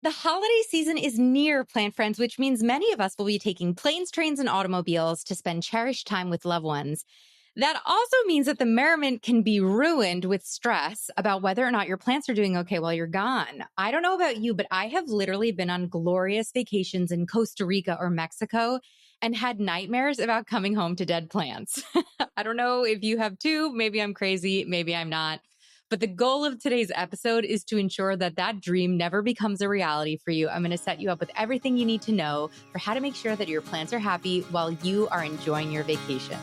The holiday season is near, plant friends, which means many of us will be taking planes, trains, and automobiles to spend cherished time with loved ones. That also means that the merriment can be ruined with stress about whether or not your plants are doing okay while you're gone. I don't know about you, but I have literally been on glorious vacations in Costa Rica or Mexico and had nightmares about coming home to dead plants. I don't know if you have too. Maybe I'm crazy. Maybe I'm not. But the goal of today's episode is to ensure that that dream never becomes a reality for you. I'm going to set you up with everything you need to know for how to make sure that your plants are happy while you are enjoying your vacation.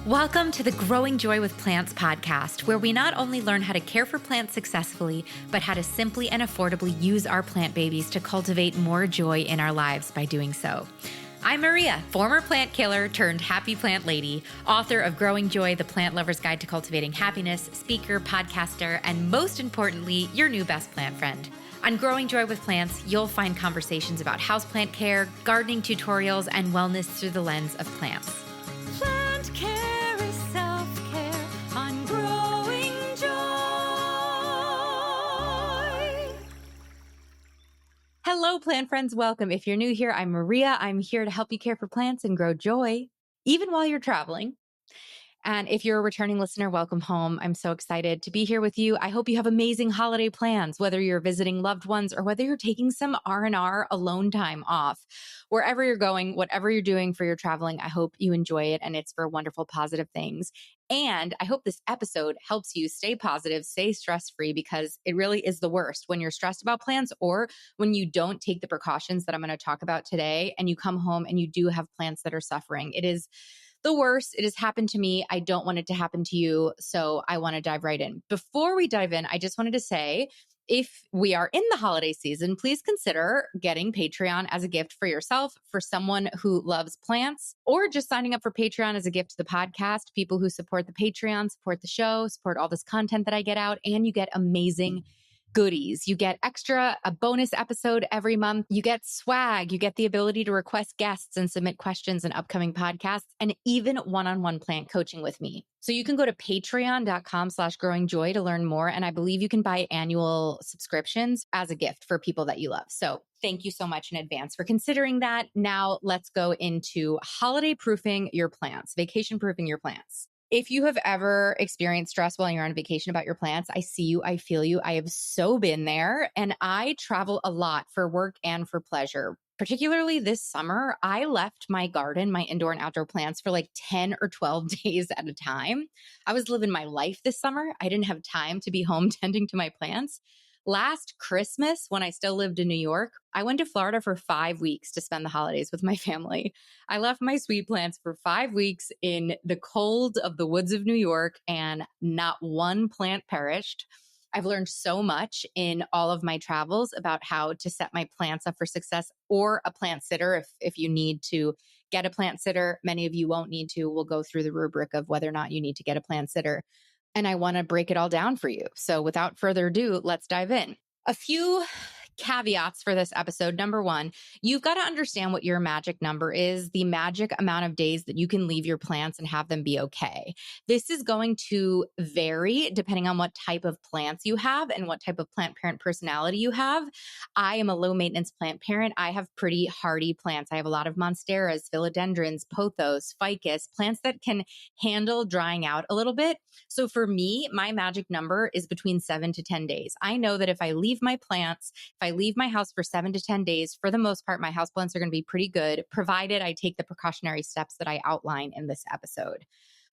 Welcome to the Growing Joy with Plants podcast, where we not only learn how to care for plants successfully, but how to simply and affordably use our plant babies to cultivate more joy in our lives by doing so. I'm Maria, former plant killer turned happy plant lady, author of Growing Joy, the Plant Lover's Guide to Cultivating Happiness, speaker, podcaster, and most importantly, your new best plant friend. On Growing Joy with Plants, you'll find conversations about houseplant care, gardening tutorials, and wellness through the lens of plants. Plant care is self-care on Growing Joy. Hello, plant friends. Welcome. If you're new here, I'm Maria. I'm here to help you care for plants and grow joy, even while you're traveling. And if you're a returning listener, welcome home. I'm so excited to be here with you. I hope you have amazing holiday plans, whether you're visiting loved ones or whether you're taking some R&R alone time off. Wherever you're going, whatever you're doing for your traveling, I hope you enjoy it and it's for wonderful, positive things. And I hope this episode helps you stay positive, stay stress-free, because it really is the worst when you're stressed about plants or when you don't take the precautions that I'm going to talk about today and you come home and you do have plants that are suffering. It is the worst. It has happened to me. I don't want it to happen to you. So I want to dive right in. Before we dive in, I just wanted to say, if we are in the holiday season, please consider getting Patreon as a gift for yourself, for someone who loves plants, or just signing up for Patreon as a gift to the podcast. People who support the Patreon, support the show, support all this content that I get out, and you get amazing goodies. You get a bonus episode every month. You get swag. You get the ability to request guests and submit questions in upcoming podcasts, and even one-on-one plant coaching with me. So you can go to patreon.com/growingjoy to learn more. And I believe you can buy annual subscriptions as a gift for people that you love. So thank you so much in advance for considering that. Now let's go into holiday proofing your plants, vacation proofing your plants. If you have ever experienced stress while you're on vacation about your plants, I see you, I feel you. I have so been there, and I travel a lot for work and for pleasure. Particularly this summer, I left my garden, my indoor and outdoor plants for like 10 or 12 days at a time. I was living my life this summer. I didn't have time to be home tending to my plants. Last Christmas, when I still lived in New York, I went to Florida for 5 weeks to spend the holidays with my family. I left my sweet plants for 5 weeks in the cold of the woods of New York, and not one plant perished. I've learned so much in all of my travels about how to set my plants up for success, or a plant sitter if you need to get a plant sitter. Many of you won't need to. We'll go through the rubric of whether or not you need to get a plant sitter. And I want to break it all down for you. So without further ado, let's dive in. A few caveats for this episode. Number one, you've got to understand what your magic number is, the magic amount of days that you can leave your plants and have them be okay. This is going to vary depending on what type of plants you have and what type of plant parent personality you have. I am a low maintenance plant parent. I have pretty hardy plants. I have a lot of monsteras, philodendrons, pothos, ficus, plants that can handle drying out a little bit. So for me, my magic number is between 7 to 10 days. I know that if I leave my plants, if I leave my house for 7 to 10 days, for the most part, my houseplants are going to be pretty good, provided I take the precautionary steps that I outline in this episode.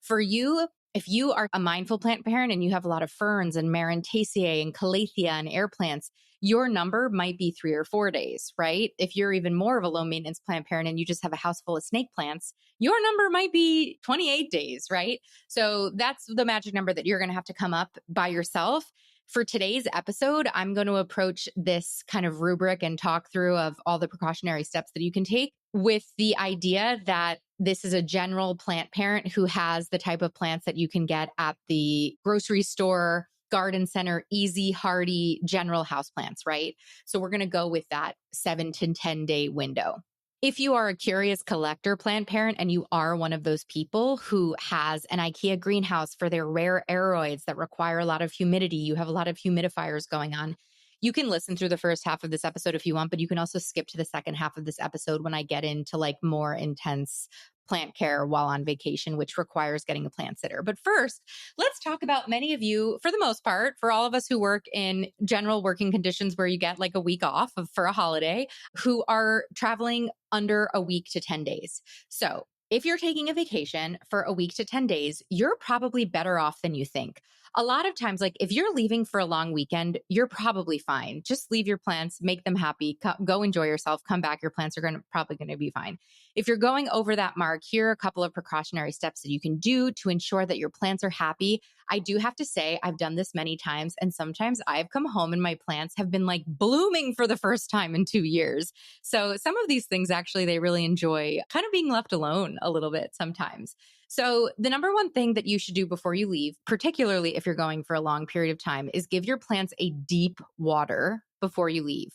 For you, if you are a mindful plant parent and you have a lot of ferns and Marantaceae and Calathea and air plants, your number might be 3 or 4 days, right? If you're even more of a low maintenance plant parent and you just have a house full of snake plants, your number might be 28 days, right? So that's the magic number that you're going to have to come up by yourself. For today's episode, I'm going to approach this kind of rubric and talk through of all the precautionary steps that you can take with the idea that this is a general plant parent who has the type of plants that you can get at the grocery store, garden center, easy, hardy, general house plants, right? So we're going to go with that 7 to 10 day window. If you are a curious collector plant parent and you are one of those people who has an IKEA greenhouse for their rare aeroids that require a lot of humidity, you have a lot of humidifiers going on, you can listen through the first half of this episode if you want, but you can also skip to the second half of this episode when I get into like more intense plant care while on vacation, which requires getting a plant sitter. But first, let's talk about many of you, for the most part, for all of us who work in general working conditions where you get like a week off for a holiday, who are traveling under a week to 10 days. So if you're taking a vacation for a week to 10 days, you're probably better off than you think. A lot of times, like if you're leaving for a long weekend, you're probably fine. Just leave your plants, make them happy, go enjoy yourself, come back. Your plants are probably going to be fine. If you're going over that mark, here are a couple of precautionary steps that you can do to ensure that your plants are happy. I do have to say, I've done this many times, and sometimes I've come home and my plants have been like blooming for the first time in 2 years. So some of these things actually, they really enjoy kind of being left alone a little bit sometimes. So the number one thing that you should do before you leave, particularly if you're going for a long period of time, is give your plants a deep water before you leave.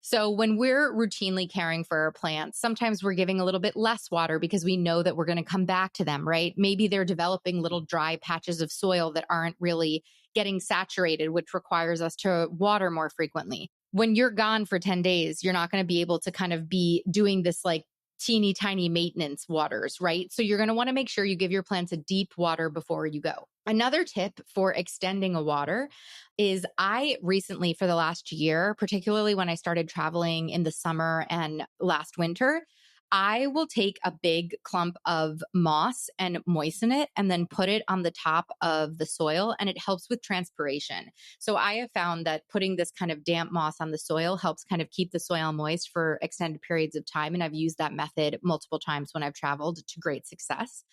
So when we're routinely caring for our plants, sometimes we're giving a little bit less water because we know that we're going to come back to them, right? Maybe they're developing little dry patches of soil that aren't really getting saturated, which requires us to water more frequently. When you're gone for 10 days, you're not going to be able to kind of be doing this like teeny tiny maintenance waters, right? So you're going to want to make sure you give your plants a deep water before you go. Another tip for extending a water is I recently, for the last year, particularly when I started traveling in the summer and last winter, I will take a big clump of moss and moisten it and then put it on the top of the soil, and it helps with transpiration. So I have found that putting this kind of damp moss on the soil helps kind of keep the soil moist for extended periods of time. And I've used that method multiple times when I've traveled to great success.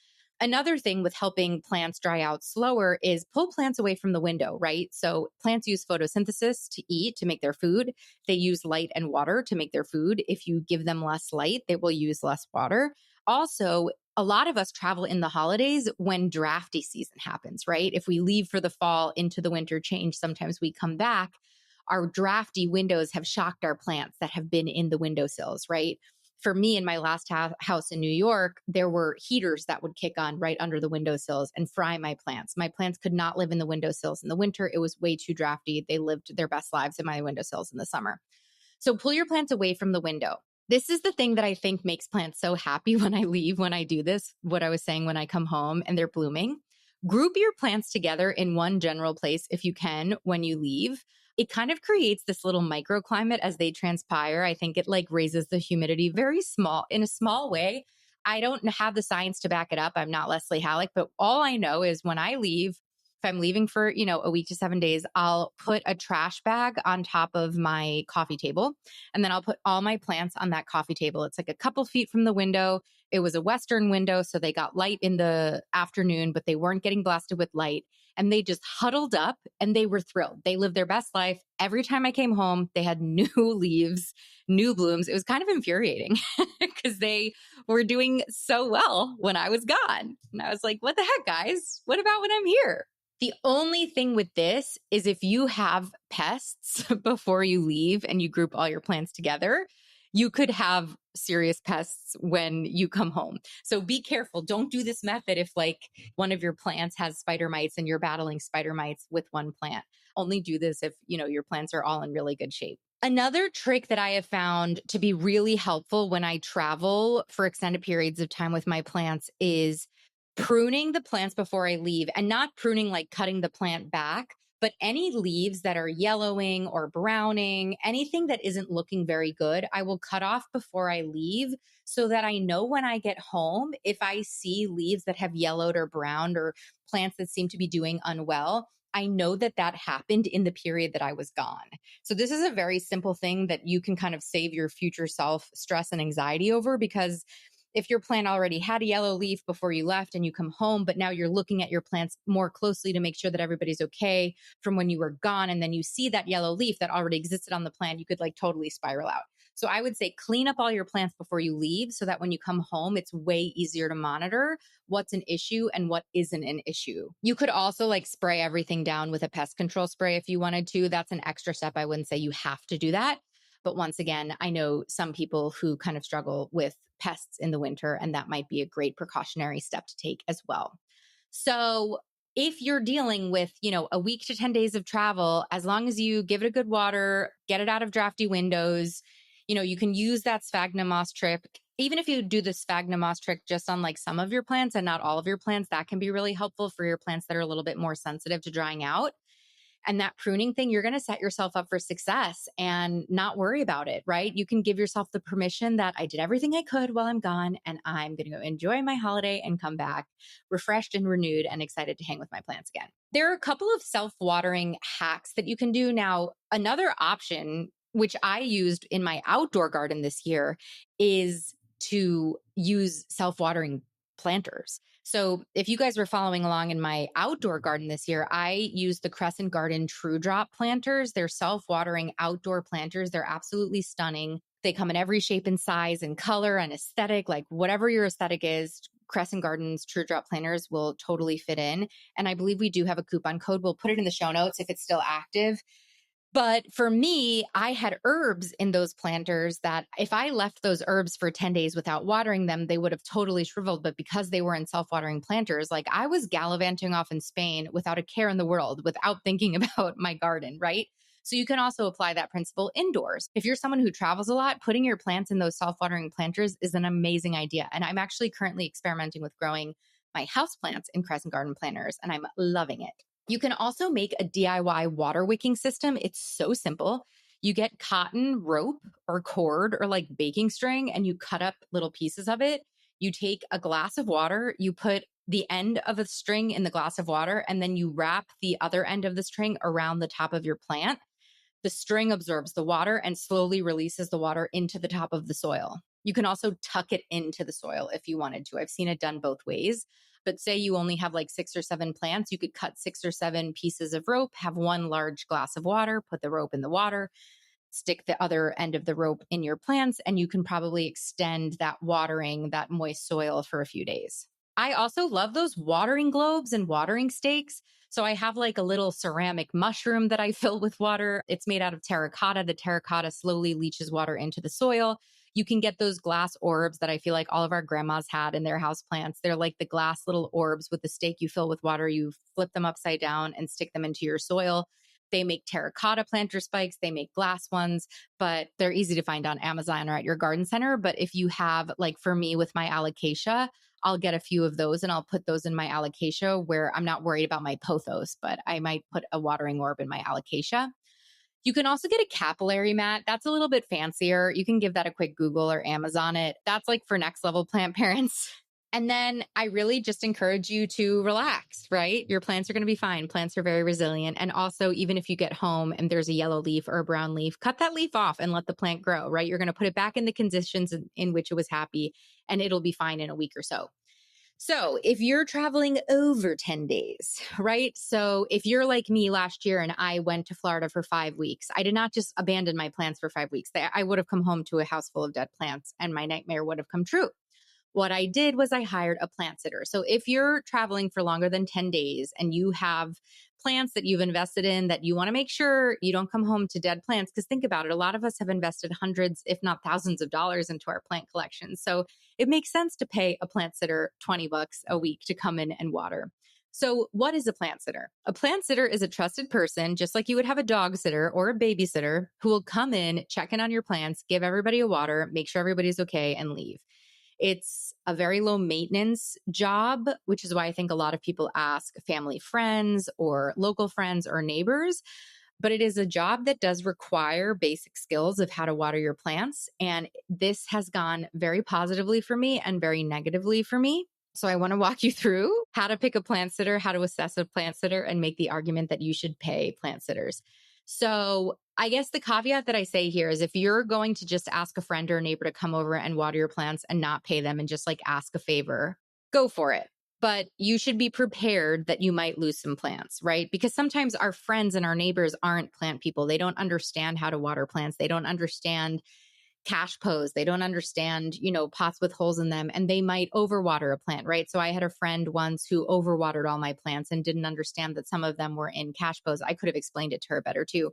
Another thing with helping plants dry out slower is pull plants away from the window, right? So plants use photosynthesis to eat, to make their food. They use light and water to make their food. If you give them less light, they will use less water. Also, a lot of us travel in the holidays when drafty season happens, right? If we leave for the fall into the winter change, sometimes we come back. Our drafty windows have shocked our plants that have been in the windowsills, right? For me, in my last house in New York, there were heaters that would kick on right under the windowsills and fry my plants. My plants could not live in the windowsills in the winter. It was way too drafty. They lived their best lives in my windowsills in the summer. So pull your plants away from the window. This is the thing that I think makes plants so happy when I leave, when I do this, what I was saying when I come home and they're blooming. Group your plants together in one general place if you can when you leave. It kind of creates this little microclimate as they transpire. I think it like raises the humidity very small, in a small way. I don't have the science to back it up. I'm not Leslie Halleck, but all I know is when I leave, if I'm leaving for, a week to 7 days, I'll put a trash bag on top of my coffee table. And then I'll put all my plants on that coffee table. It's like a couple feet from the window. It was a Western window, so they got light in the afternoon, but they weren't getting blasted with light. And they just huddled up and they were thrilled. They lived their best life. Every time I came home, they had new leaves, new blooms. It was kind of infuriating because they were doing so well when I was gone. And I was like, what the heck, guys? What about when I'm here? The only thing with this is if you have pests before you leave and you group all your plants together, you could have serious pests when you come home. So be careful. Don't do this method if like one of your plants has spider mites and you're battling spider mites with one plant. Only do this if, your plants are all in really good shape. Another trick that I have found to be really helpful when I travel for extended periods of time with my plants is pruning the plants before I leave, and not pruning like cutting the plant back, but any leaves that are yellowing or browning, anything that isn't looking very good, I will cut off before I leave so that I know when I get home, if I see leaves that have yellowed or browned or plants that seem to be doing unwell, I know that that happened in the period that I was gone. So this is a very simple thing that you can kind of save your future self stress and anxiety over, because if your plant already had a yellow leaf before you left and you come home, but now you're looking at your plants more closely to make sure that everybody's okay from when you were gone, and then you see that yellow leaf that already existed on the plant, you could like totally spiral out. So I would say clean up all your plants before you leave so that when you come home, it's way easier to monitor what's an issue and what isn't an issue. You could also like spray everything down with a pest control spray if you wanted to. That's an extra step. I wouldn't say you have to do that. But once again, I know some people who kind of struggle with pests in the winter, and that might be a great precautionary step to take as well. So if you're dealing with, a week to 10 days of travel, as long as you give it a good water, get it out of drafty windows, you can use that sphagnum moss trick. Even if you do the sphagnum moss trick just on like some of your plants and not all of your plants, that can be really helpful for your plants that are a little bit more sensitive to drying out. And that pruning thing, you're going to set yourself up for success and not worry about it, right? You can give yourself the permission that I did everything I could while I'm gone, and I'm going to go enjoy my holiday and come back refreshed and renewed and excited to hang with my plants again. There are a couple of self-watering hacks that you can do. Now, another option, which I used in my outdoor garden this year, is to use self-watering planters. So if you guys were following along in my outdoor garden this year, I used the Crescent Garden True Drop planters. They're self-watering outdoor planters. They're absolutely stunning. They come in every shape and size and color and aesthetic, like whatever your aesthetic is, Crescent Garden's True Drop planters will totally fit in. And I believe we do have a coupon code. We'll put it in the show notes if it's still active. But for me, I had herbs in those planters that if I left those herbs for 10 days without watering them, they would have totally shriveled. But because they were in self-watering planters, like I was gallivanting off in Spain without a care in the world, without thinking about my garden, right? So you can also apply that principle indoors. If you're someone who travels a lot, putting your plants in those self-watering planters is an amazing idea. And I'm actually currently experimenting with growing my houseplants in Crescent Garden planters, and I'm loving it. You can also make a DIY water wicking system. It's so simple. You get cotton rope or cord or like baking string, and you cut up little pieces of it. You take a glass of water, you put the end of a string in the glass of water, and then you wrap the other end of the string around the top of your plant. The string absorbs the water and slowly releases the water into the top of the soil. You can also tuck it into the soil if you wanted to. I've seen it done both ways. But say you only have like 6 or 7 plants, you could cut 6 or 7 pieces of rope, have one large glass of water, put the rope in the water, stick the other end of the rope in your plants, and you can probably extend that watering, that moist soil for a few days. I also love those watering globes and watering stakes. So I have like a little ceramic mushroom that I fill with water. It's made out of terracotta. The terracotta slowly leaches water into the soil. You can get those glass orbs that I feel like all of our grandmas had in their house plants. They're like the glass little orbs with the stake you fill with water. You flip them upside down and stick them into your soil. They make terracotta planter spikes. They make glass ones, but they're easy to find on Amazon or at your garden center. But if you have, like for me with my alocasia, I'll get a few of those and I'll put those in my alocasia where I'm not worried about my pothos, but I might put a watering orb in my alocasia. You can also get a capillary mat. That's a little bit fancier. You can give that a quick Google or Amazon it. That's like for next level plant parents. And then I really just encourage you to relax, right? Your plants are going to be fine. Plants are very resilient. And also, even if you get home and there's a yellow leaf or a brown leaf, cut that leaf off and let the plant grow, right? You're going to put it back in the conditions in which it was happy, and it'll be fine in a week or so. So if you're traveling over 10 days, right? So if you're like me last year and I went to Florida for 5 weeks, I did not just abandon my plants for 5 weeks. I would have come home to a house full of dead plants and my nightmare would have come true. What I did was I hired a plant sitter. So if you're traveling for longer than 10 days and you have plants that you've invested in that you want to make sure you don't come home to dead plants, because think about it, a lot of us have invested hundreds, if not thousands of dollars into our plant collection. So it makes sense to pay a plant sitter $20 a week to come in and water. So what is a plant sitter? A plant sitter is a trusted person, just like you would have a dog sitter or a babysitter, who will come in, check in on your plants, give everybody a water, make sure everybody's okay, and leave. It's a very low maintenance job, which is why I think a lot of people ask family friends or local friends or neighbors. But it is a job that does require basic skills of how to water your plants. And this has gone very positively for me and very negatively for me. So I want to walk you through how to pick a plant sitter, how to assess a plant sitter, and make the argument that you should pay plant sitters. So I guess the caveat that I say here is if you're going to just ask a friend or a neighbor to come over and water your plants and not pay them and just like ask a favor, go for it. But you should be prepared that you might lose some plants, right? Because sometimes our friends and our neighbors aren't plant people. They don't understand how to water plants. They don't understand cash pose. They don't understand, pots with holes in them, and they might overwater a plant, right? So I had a friend once who overwatered all my plants and didn't understand that some of them were in cash pose. I could have explained it to her better too.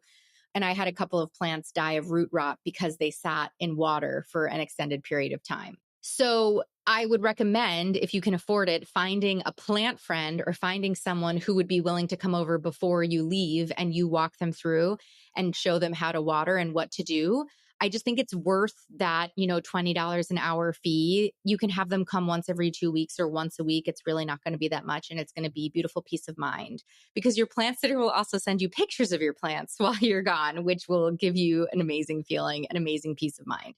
And I had a couple of plants die of root rot because they sat in water for an extended period of time. So I would recommend, if you can afford it, finding a plant friend or finding someone who would be willing to come over before you leave and you walk them through and show them how to water and what to do. I just think it's worth that, $20 an hour fee. You can have them come once every 2 weeks or once a week. It's really not going to be that much, and it's going to be beautiful peace of mind, because your plant sitter will also send you pictures of your plants while you're gone, which will give you an amazing feeling, an amazing peace of mind.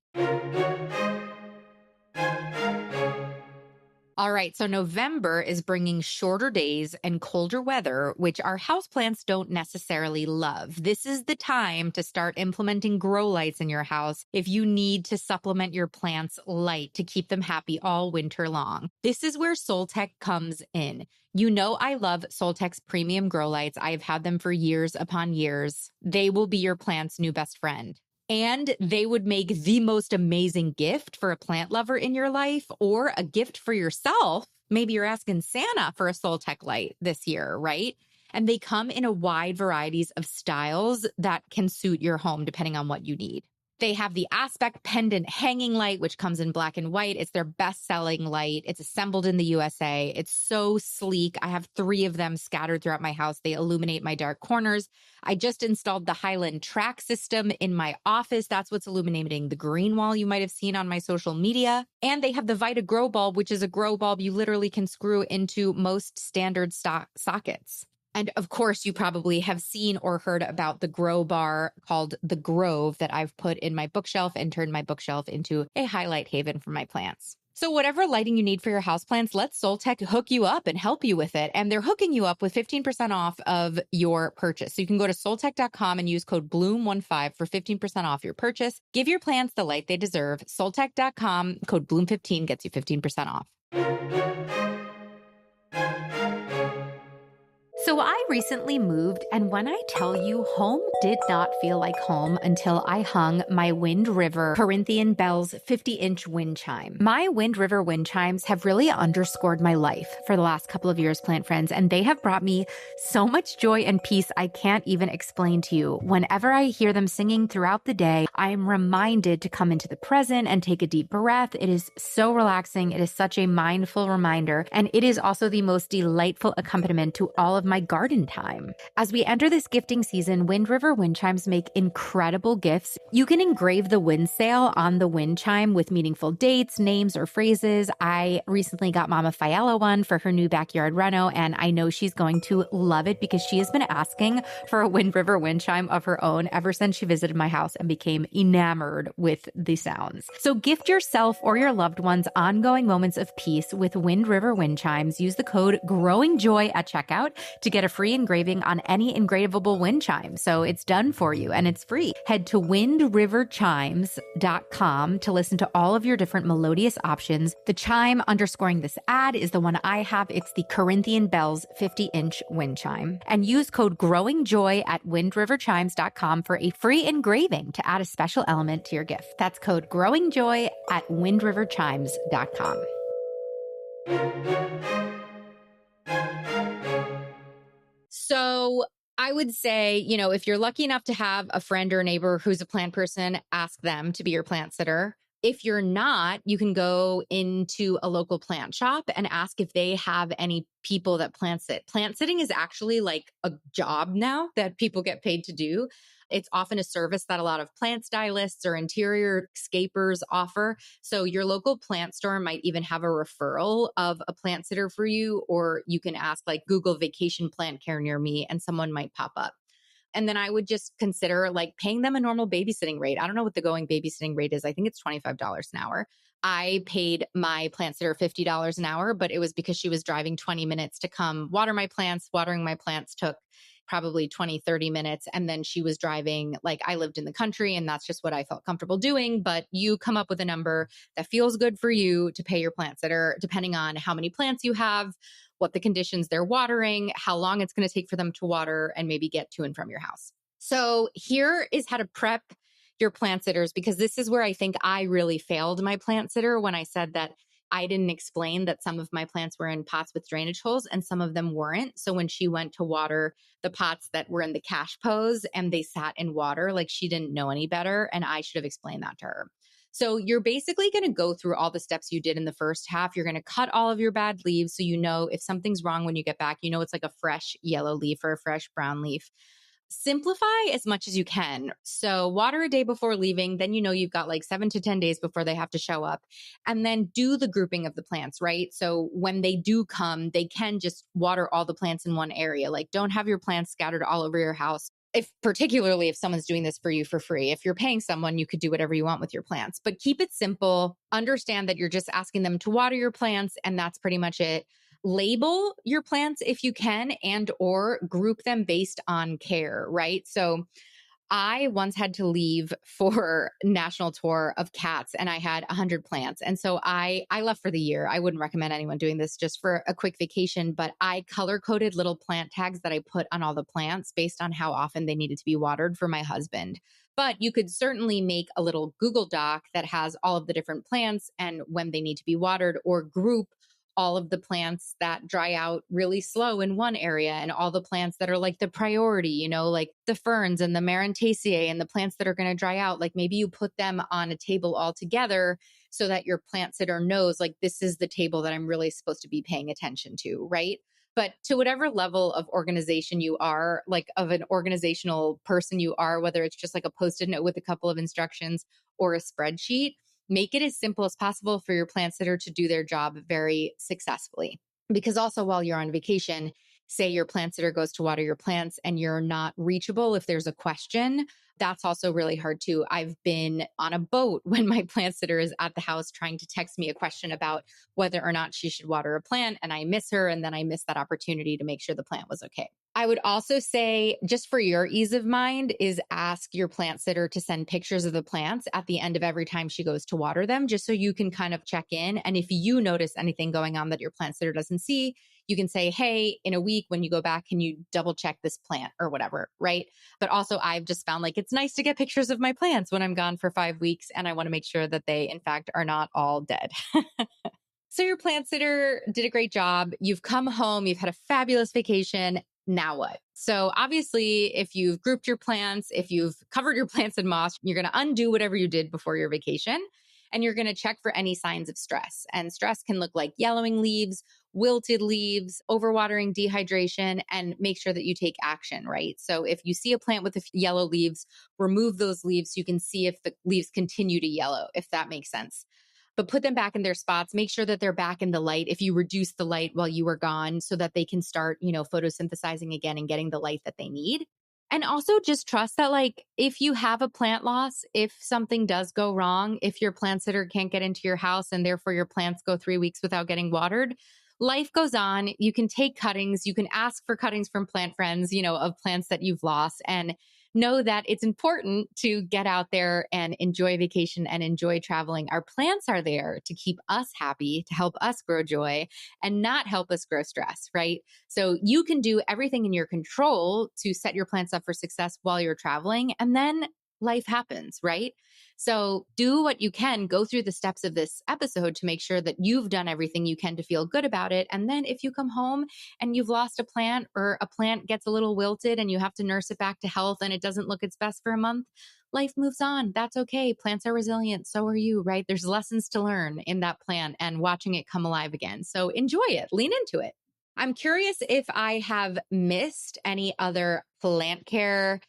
All right, so November is bringing shorter days and colder weather, which our houseplants don't necessarily love. This is the time to start implementing grow lights in your house if you need to supplement your plants' light to keep them happy all winter long. This is where Soltech comes in. You know I love Soltech's premium grow lights. I've had them for years upon years. They will be your plant's new best friend. And they would make the most amazing gift for a plant lover in your life, or a gift for yourself. Maybe you're asking Santa for a Soltech light this year, right? And they come in a wide varieties of styles that can suit your home depending on what you need. They have the Aspect Pendant Hanging Light, which comes in black and white. It's their best-selling light. It's assembled in the USA. It's so sleek. I have 3 of them scattered throughout my house. They illuminate my dark corners. I just installed the Highland track system in my office. That's what's illuminating the green wall you might have seen on my social media. And they have the Vita Grow Bulb, which is a grow bulb you literally can screw into most standard stock sockets. And of course, you probably have seen or heard about the grow bar called the Grove that I've put in my bookshelf and turned my bookshelf into a highlight haven for my plants. So whatever lighting you need for your houseplants, let Soltech hook you up and help you with it. And they're hooking you up with 15% off of your purchase. So you can go to soltech.com and use code BLOOM15 for 15% off your purchase. Give your plants the light they deserve. Soltech.com, code BLOOM15 gets you 15% off. So I recently moved, and when I tell you, home did not feel like home until I hung my Wind River Corinthian Bells 50-inch wind chime. My Wind River wind chimes have really underscored my life for the last couple of years, plant friends, and they have brought me so much joy and peace I can't even explain to you. Whenever I hear them singing throughout the day, I am reminded to come into the present and take a deep breath. It is so relaxing. It is such a mindful reminder, and it is also the most delightful accompaniment to all of my garden time. As we enter this gifting season, Wind River wind chimes make incredible gifts. You can engrave the wind sail on the wind chime with meaningful dates, names, or phrases. I recently got Mama Failla one for her new backyard reno, and I know she's going to love it because she has been asking for a Wind River wind chime of her own ever since she visited my house and became enamored with the sounds. So gift yourself or your loved ones ongoing moments of peace with Wind River wind chimes. Use the code GROWINGJOY at checkout to get a free engraving on any engravable wind chime. So it's done for you and it's free. Head to windriverchimes.com to listen to all of your different melodious options. The chime underscoring this ad is the one I have. It's the Corinthian Bells 50-inch wind chime. And use code GROWINGJOY at windriverchimes.com for a free engraving to add a special element to your gift. That's code GROWINGJOY at windriverchimes.com. So I would say, if you're lucky enough to have a friend or a neighbor who's a plant person, ask them to be your plant sitter. If you're not, you can go into a local plant shop and ask if they have any people that plant sit. Plant sitting is actually like a job now that people get paid to do. It's often a service that a lot of plant stylists or interior scapers offer. So your local plant store might even have a referral of a plant sitter for you, or you can ask Google vacation plant care near me and someone might pop up. And then I would just consider paying them a normal babysitting rate. I don't know what the going babysitting rate is. I think it's $25 an hour. I paid my plant sitter $50 an hour, but it was because she was driving 20 minutes to come water my plants. Watering my plants took probably 20, 30 minutes. And then she was driving, I lived in the country and that's just what I felt comfortable doing. But you come up with a number that feels good for you to pay your plant sitter, depending on how many plants you have, what the conditions they're watering, how long it's going to take for them to water, and maybe get to and from your house. So here is how to prep your plant sitters, because this is where I think I really failed my plant sitter when I said that I didn't explain that some of my plants were in pots with drainage holes and some of them weren't. So when she went to water the pots that were in the cash pose and they sat in water, like she didn't know any better. And I should have explained that to her. So you're basically going to go through all the steps you did in the first half. You're going to cut all of your bad leaves. So you know if something's wrong when you get back, you know it's like a fresh yellow leaf or a fresh brown leaf. Simplify as much as you can. So water a day before leaving, then you know you've got like 7 to 10 days before they have to show up. And then do the grouping of the plants, right? So when they do come, they can just water all the plants in one area. Like don't have your plants scattered all over your house. Particularly if someone's doing this for you for free. If you're paying someone, you could do whatever you want with your plants, but keep it simple. Understand that you're just asking them to water your plants and that's pretty much it. Label your plants if you can, and or group them based on care, right? So I once had to leave for national tour of cats and I had 100 plants. And so I left for the year. I wouldn't recommend anyone doing this just for a quick vacation, but I color coded little plant tags that I put on all the plants based on how often they needed to be watered for my husband. But you could certainly make a little Google Doc that has all of the different plants and when they need to be watered, or group all of the plants that dry out really slow in one area and all the plants that are like the priority, you know, like the ferns and the Marantaceae and the plants that are going to dry out. Like maybe you put them on a table all together so that your plant sitter knows like this is the table that I'm really supposed to be paying attention to, right? But to whatever level of organization you are, like of an organizational person you are, whether it's just like a post-it note with a couple of instructions or a spreadsheet, make it as simple as possible for your plant sitter to do their job very successfully. Because also while you're on vacation, say your plant sitter goes to water your plants and you're not reachable if there's a question, that's also really hard too. I've been on a boat when my plant sitter is at the house trying to text me a question about whether or not she should water a plant, and I miss her, and then I miss that opportunity to make sure the plant was okay. I would also say, just for your ease of mind, is ask your plant sitter to send pictures of the plants at the end of every time she goes to water them, just so you can kind of check in. And if you notice anything going on that your plant sitter doesn't see, you can say, hey, in a week when you go back, can you double check this plant or whatever, right? But also I've just found like it's nice to get pictures of my plants when I'm gone for 5 weeks and I want to make sure that they in fact are not all dead. So your plant sitter did a great job. You've come home, you've had a fabulous vacation. Now what? So obviously, if you've grouped your plants, if you've covered your plants in moss, you're going to undo whatever you did before your vacation. And you're going to check for any signs of stress. And stress can look like yellowing leaves, wilted leaves, overwatering, dehydration, and make sure that you take action, right? So if you see a plant with yellow leaves, remove those leaves so you can see if the leaves continue to yellow, if that makes sense. But put them back in their spots. Make sure that they're back in the light if you reduce the light while you were gone so that they can start, photosynthesizing again and getting the light that they need. And also just trust that, like, if you have a plant loss, if something does go wrong, if your plant sitter can't get into your house and therefore your plants go 3 weeks without getting watered, life goes on. You can take cuttings. You can ask for cuttings from plant friends, of plants that you've lost, and know that it's important to get out there and enjoy vacation and enjoy traveling. Our plants are there to keep us happy, to help us grow joy and not help us grow stress, right? So you can do everything in your control to set your plants up for success while you're traveling, and then life happens, right? So do what you can, go through the steps of this episode to make sure that you've done everything you can to feel good about it. And then if you come home and you've lost a plant, or a plant gets a little wilted and you have to nurse it back to health and it doesn't look its best for a month, life moves on. That's okay. Plants are resilient. So are you, right? There's lessons to learn in that plant and watching it come alive again. So enjoy it, lean into it. I'm curious if I have missed any other plant care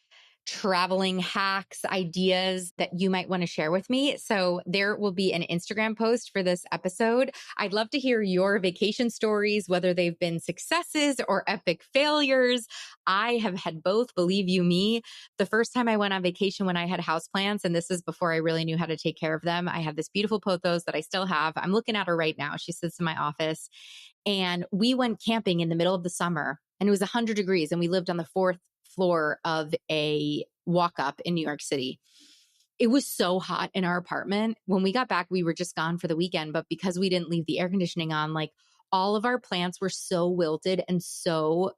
traveling hacks, ideas that you might want to share with me. So there will be an Instagram post for this episode. I'd love to hear your vacation stories, whether they've been successes or epic failures. I have had both, believe you me. The first time I went on vacation when I had houseplants, and this is before I really knew how to take care of them, I had this beautiful pothos that I still have. I'm looking at her right now. She sits in my office. And we went camping in the middle of the summer, and it was 100 degrees, and we lived on the fourth floor of a walk up in New York City. It was so hot in our apartment. When we got back, we were just gone for the weekend, but because we didn't leave the air conditioning on, like, all of our plants were so wilted and so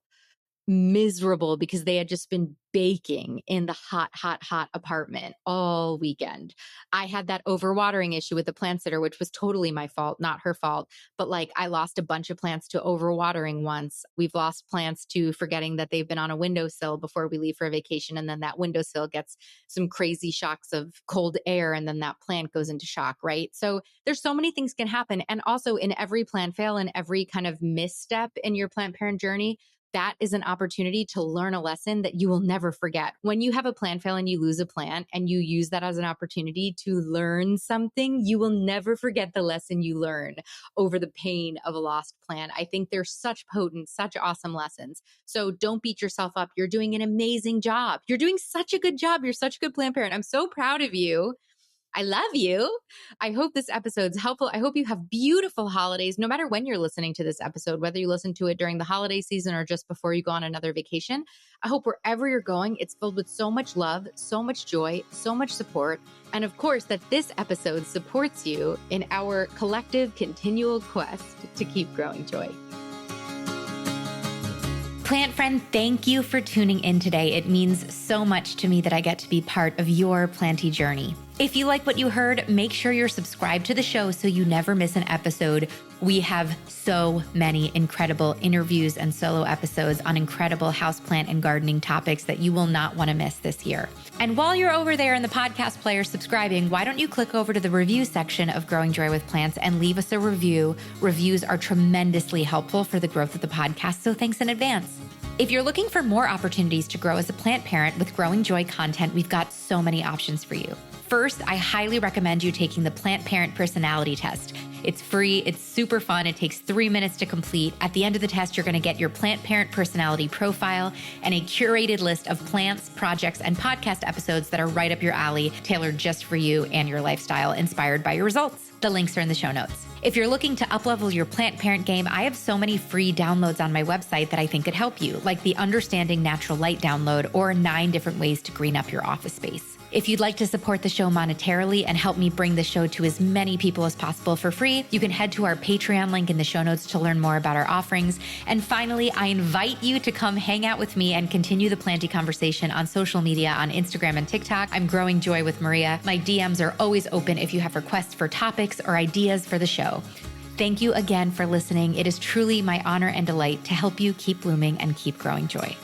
miserable because they had just been baking in the hot, hot, hot apartment all weekend. I had that overwatering issue with the plant sitter, which was totally my fault, not her fault. But like, I lost a bunch of plants to overwatering once. We've lost plants to forgetting that they've been on a windowsill before we leave for a vacation. And then that windowsill gets some crazy shocks of cold air. And then that plant goes into shock, right? So there's so many things can happen. And also in every plant fail and every kind of misstep in your plant parent journey, that is an opportunity to learn a lesson that you will never forget. When you have a plant fail and you lose a plant and you use that as an opportunity to learn something, you will never forget the lesson you learn over the pain of a lost plant. I think they're such potent, such awesome lessons. So don't beat yourself up. You're doing an amazing job. You're doing such a good job. You're such a good plant parent. I'm so proud of you. I love you. I hope this episode's helpful. I hope you have beautiful holidays, no matter when you're listening to this episode, whether you listen to it during the holiday season or just before you go on another vacation. I hope wherever you're going, it's filled with so much love, so much joy, so much support. And of course, that this episode supports you in our collective continual quest to keep growing joy. Plant friend, thank you for tuning in today. It means so much to me that I get to be part of your planty journey. If you like what you heard, make sure you're subscribed to the show so you never miss an episode. We have so many incredible interviews and solo episodes on incredible houseplant and gardening topics that you will not want to miss this year. And while you're over there in the podcast player subscribing, why don't you click over to the review section of Growing Joy with Plants and leave us a review. Reviews are tremendously helpful for the growth of the podcast, so thanks in advance. If you're looking for more opportunities to grow as a plant parent with Growing Joy content, we've got so many options for you. First, I highly recommend you taking the Plant Parent Personality Test. It's free, it's super fun, it takes 3 minutes to complete. At the end of the test, you're gonna get your Plant Parent Personality profile and a curated list of plants, projects, and podcast episodes that are right up your alley, tailored just for you and your lifestyle, inspired by your results. The links are in the show notes. If you're looking to uplevel your plant parent game, I have so many free downloads on my website that I think could help you, like the Understanding Natural Light download or 9 different ways to green up your office space. If you'd like to support the show monetarily and help me bring the show to as many people as possible for free, you can head to our Patreon link in the show notes to learn more about our offerings. And finally, I invite you to come hang out with me and continue the planty conversation on social media on Instagram and TikTok. I'm Growing Joy with Maria. My DMs are always open if you have requests for topics or ideas for the show. Thank you again for listening. It is truly my honor and delight to help you keep blooming and keep growing joy.